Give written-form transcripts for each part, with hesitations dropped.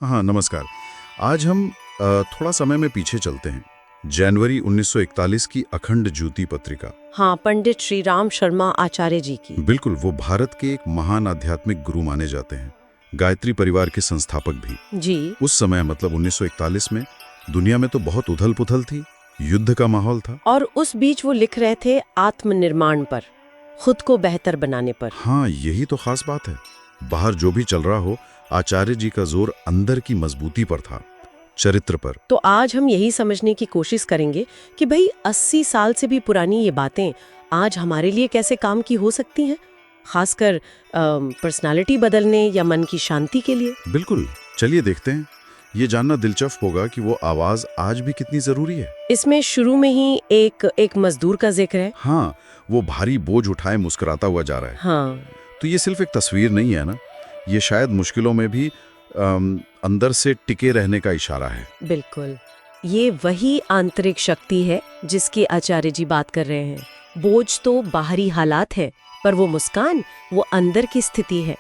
हाँ, नमस्कार। आज हम थोड़ा समय में पीछे चलते हैं। जनवरी 1941 की अखंड ज्योति पत्रिका। हाँ, पंडित श्री राम शर्मा आचार्य जी की। बिल्कुल, वो भारत के एक महान आध्यात्मिक गुरु माने जाते हैं, गायत्री परिवार के संस्थापक भी। जी। उस समय मतलब 1941 में दुनिया में तो बहुत उथल-पुथल थी, युद्ध का माहौल था। और उस बीच वो लिख रहे थे आत्मनिर्माण पर, खुद को बेहतर बनाने पर। हाँ, यही तो खास बात है। बाहर जो भी चल रहा हो, आचार्य जी का जोर अंदर की मजबूती पर था, चरित्र पर। तो आज हम यही समझने की कोशिश करेंगे कि भाई 80 साल से भी पुरानी ये बातें आज हमारे लिए कैसे काम की हो सकती हैं, खासकर पर्सनालिटी बदलने या मन की शांति के लिए। बिल्कुल, चलिए देखते हैं। ये जानना दिलचस्प होगा कि वो आवाज आज भी कितनी जरूरी है। इसमें शुरू में ही एक मजदूर का जिक्र है। हाँ, वो भारी बोझ उठाए मुस्कुराता हुआ जा रहा है। हाँ, तो ये सिर्फ एक तस्वीर नहीं है ना, ये शायद मुश्किलों में भी अंदर से टिके रहने का इशारा है। बिल्कुल। ये वही आंतरिक शक्ति है जिसकी आचार्य जी बात कर रहे हैं। बोझ तो बाहरी हालात है, पर वो मुस्कान, वो अंदर की स्थिति है।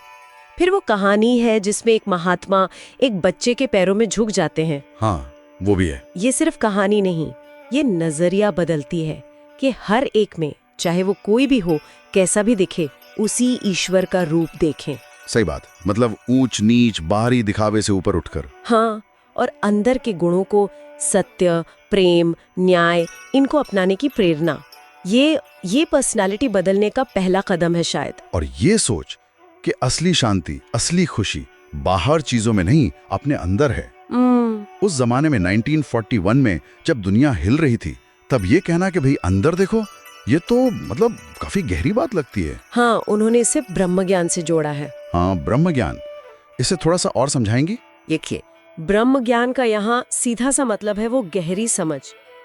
फिर वो कहानी है जिसमें एक महात्मा एक बच्चे के पैरों में झुक जाते हैं। हाँ, वो भी है। ये सिर्फ कहानी नहीं, ये नजरिया बदलती है कि हर एक में, चाहे वो कोई भी हो, कैसा भी दिखे, उसी ईश्वर का रूप देखें। सही बात, मतलब ऊंच नीच बाहरी दिखावे से ऊपर उठकर। हाँ, और अंदर के गुणों को, सत्य, प्रेम, न्याय, इनको अपनाने की प्रेरणा। ये पर्सनालिटी बदलने का पहला कदम है शायद। और ये सोच कि असली शांति, असली खुशी बाहर चीजों में नहीं, अपने अंदर है। उस जमाने में 1941 में जब दुनिया हिल रही थी, तब ये कहना कि भाई अंदर देखो, ये तो मतलब काफी गहरी बात लगती है। हाँ, उन्होंने इसे ब्रह्म ज्ञान से जोड़ा है। हाँ, ब्रह्म ज्ञान, इसे थोड़ा सा और समझाएंगी? देखिए, ब्रह्म ज्ञान का यहाँ सीधा सा मतलब है वो गहरी समझ,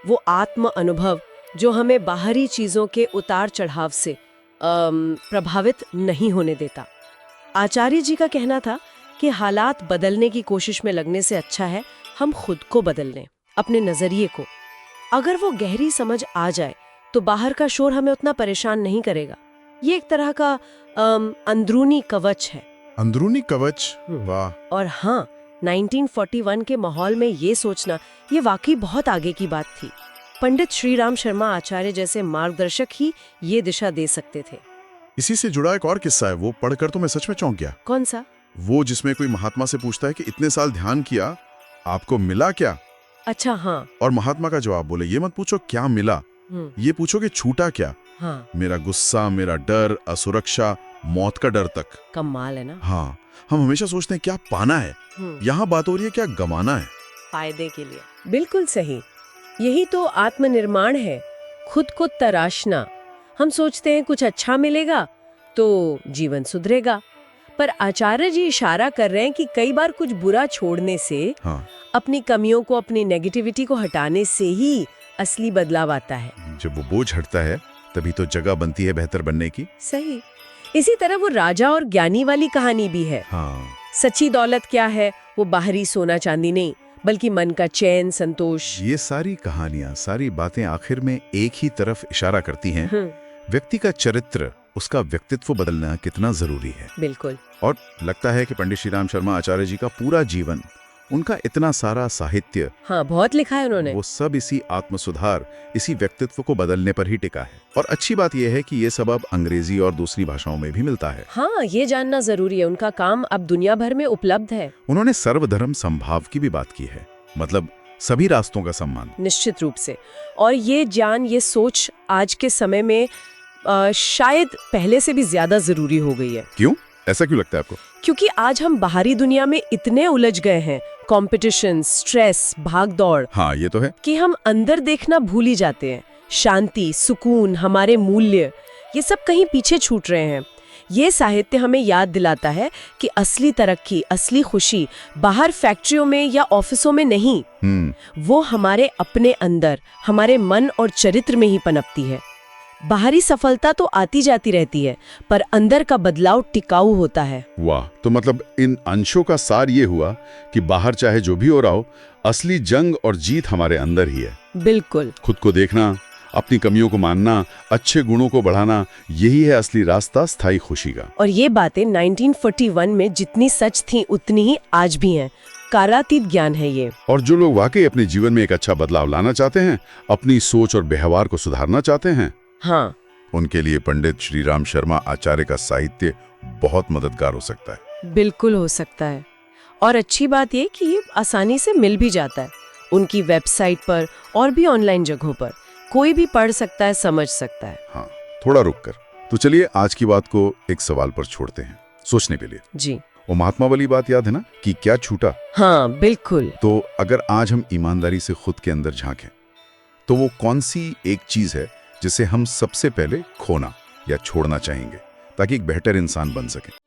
वो आत्म अनुभव जो हमें बाहरी चीजों के उतार चढ़ाव से प्रभावित नहीं होने देता। आचार्य जी का कहना था कि हालात बदलने की कोशिश में लगने से अच्छा है हम खुद को बदल लें, अपने नजरिए को। अगर वो गहरी समझ आ जाए तो बाहर का शोर हमें उतना परेशान नहीं करेगा। ये एक तरह का अंदरूनी कवच है। अंदरूनी कवच, वाह। और हाँ, 1941 के माहौल में ये सोचना, ये वाकई बहुत आगे की बात थी। पंडित श्री राम शर्मा आचार्य जैसे मार्गदर्शक ही ये दिशा दे सकते थे। इसी से जुड़ा एक और किस्सा है, वो पढ़कर तो मैं सच में चौंक गया। कौन सा? वो जिसमें कोई महात्मा से पूछता है कि इतने साल ध्यान किया, आपको मिला क्या? अच्छा, हाँ। और महात्मा का जवाब, बोले ये मत पूछो क्या मिला, ये पूछो कि छूटा क्या। हाँ, मेरा गुस्सा, मेरा डर, असुरक्षा, मौत का डर तक। कमाल है ना। हाँ, हम हमेशा सोचते हैं क्या पाना है, यहाँ बात हो रही है क्या गंवाना है। फायदे के लिए। बिल्कुल सही। यही तो आत्मनिर्माण है, खुद को तराशना। हम सोचते हैं कुछ अच्छा मिलेगा तो जीवन सुधरेगा, पर आचार्य जी इशारा कर रहे हैं कि कई बार कुछ बुरा छोड़ने से, हाँ, अपनी कमियों को, अपनी नेगेटिविटी को हटाने से ही असली बदलाव आता है। जब वो बोझ हटता है तभी तो जगह बनती है बेहतर बनने की। सही। इसी तरह वो राजा और ज्ञानी वाली कहानी भी है। हाँ, सच्ची दौलत क्या है? वो बाहरी सोना चांदी नहीं, बल्कि मन का चैन, संतोष। ये सारी कहानियां, सारी बातें आखिर में एक ही तरफ इशारा करती हैं, व्यक्ति का चरित्र, उसका व्यक्तित्व बदलना कितना जरूरी है। बिल्कुल। और लगता है कि पंडित श्री राम शर्मा आचार्य जी का पूरा जीवन, उनका इतना सारा साहित्य, हाँ, बहुत लिखा है उन्होंने। वो सब इसी आत्म सुधार, इसी व्यक्तित्व को बदलने पर ही टिका है। और अच्छी बात यह है कि ये सब अब अंग्रेजी और दूसरी भाषाओं में भी मिलता है। हाँ, ये जानना जरूरी है, उनका काम अब दुनिया भर में उपलब्ध है। उन्होंने सर्वधर्म संभाव की भी बात की है, मतलब सभी रास्तों का सम्मान। निश्चित रूप से। और ये ज्ञान, ये सोच आज के समय में शायद पहले से भी ज्यादा जरूरी हो गई है। क्यों? ऐसा क्यों लगता है आपको? क्योंकि आज हम बाहरी दुनिया में इतने उलझ गए हैं, कंपटीशन, स्ट्रेस, भाग दौड़, हाँ, ये तो है कि हम अंदर देखना भूल ही जाते हैं। शांति, सुकून, हमारे मूल्य, ये सब कहीं पीछे छूट रहे हैं। ये साहित्य हमें याद दिलाता है कि असली तरक्की, असली खुशी बाहर फैक्ट्रियों में या ऑफिसों में नहीं, वो हमारे अपने अंदर, हमारे मन और चरित्र में ही पनपती है। बाहरी सफलता तो आती जाती रहती है, पर अंदर का बदलाव टिकाऊ होता है। वाह, तो मतलब इन अंशों का सार ये हुआ कि बाहर चाहे जो भी हो रहा हो, असली जंग और जीत हमारे अंदर ही है। बिल्कुल। खुद को देखना, अपनी कमियों को मानना, अच्छे गुणों को बढ़ाना, यही है असली रास्ता स्थायी खुशी का। और ये बातें 1941 में जितनी सच थी उतनी ही आज भी हैं। कालातीत ज्ञान है ये। और जो लोग वाकई अपने जीवन में एक अच्छा बदलाव लाना चाहते हैं, अपनी सोच और व्यवहार को सुधारना चाहते हैं, हाँ, उनके लिए पंडित श्री राम शर्मा आचार्य का साहित्य बहुत मददगार हो सकता है। बिल्कुल हो सकता है। और अच्छी बात ये कि ये आसानी से मिल भी जाता है। उनकी वेबसाइट पर और भी ऑनलाइन जगहों पर कोई भी पढ़ सकता है, समझ सकता है। हाँ, थोड़ा रुक कर। तो चलिए आज की बात को एक सवाल पर छोड़ते हैं, सोचने के लिए। जी वो महात्मा वाली बात याद है ना कि क्या छूटा? हाँ, बिल्कुल। तो अगर आज हम ईमानदारी से खुद के अंदर झांकें, तो वो कौन सी एक चीज है जिसे हम सबसे पहले खोना या छोड़ना चाहेंगे ताकि एक बेहतर इंसान बन सके?